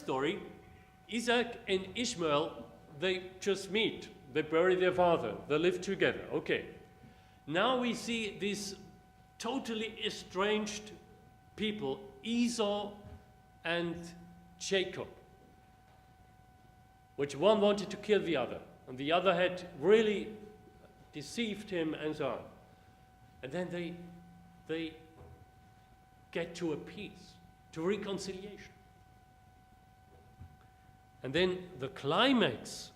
story, Isaac and Ishmael, they just meet. They bury their father. They live together. Okay. Now we see these totally estranged people, Esau and Jacob, which one wanted to kill the other, and the other had really deceived him and so on. And then they get to a peace, to reconciliation. And then the climax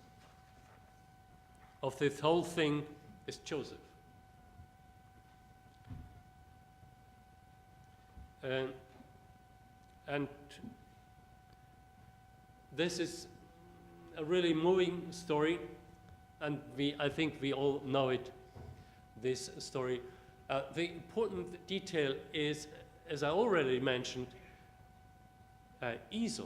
of this whole thing is Joseph. And this is a really moving story, and I think we all know it, this story. The important detail is, as I already mentioned, Esau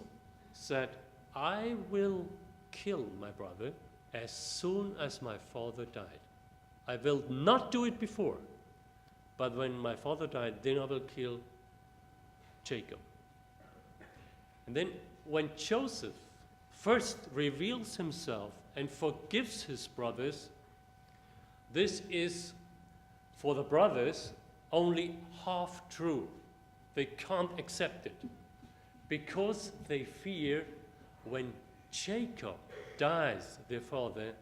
said, I will kill my brother as soon as my father died. I will not do it before, but when my father died, then I will kill Jacob. And then when Joseph first reveals himself and forgives his brothers, this is for the brothers only half true. They can't accept it because they fear when Jacob dies, their father,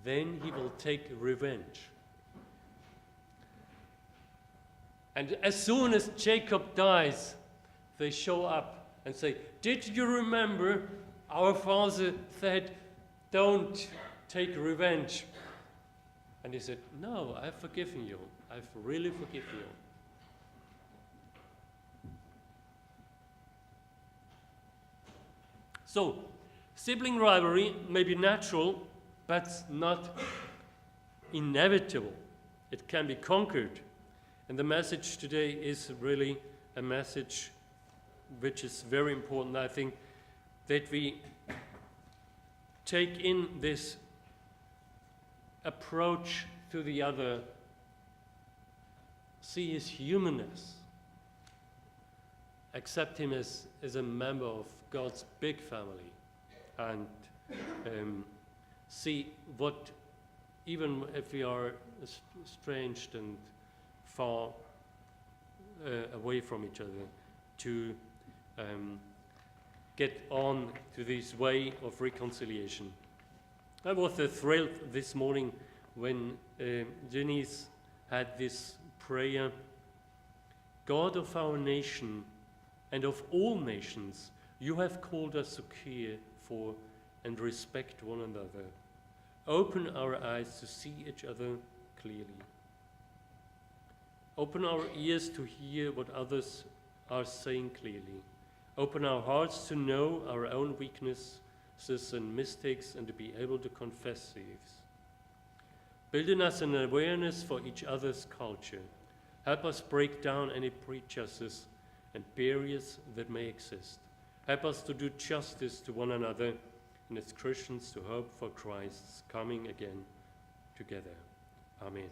then he will take revenge. And as soon as Jacob dies, they show up and say, did you remember our father said, don't take revenge? And he said, no, I've forgiven you. I've really forgiven you. So, sibling rivalry may be natural, but not inevitable. It can be conquered. And the message today is really a message which is very important, I think, that we take in this approach to the other, see his humanness, accept him as a member of God's big family, and see what, even if we are estranged and far away from each other, to get on to this way of reconciliation. I was thrilled this morning when Denise had this prayer, God of our nation and of all nations, you have called us to care for and respect one another. Open our eyes to see each other clearly. Open our ears to hear what others are saying clearly. Open our hearts to know our own weaknesses and mistakes and to be able to confess these. Build in us an awareness for each other's culture. Help us break down any prejudices and barriers that may exist. Help us to do justice to one another and as Christians to hope for Christ's coming again together. Amen.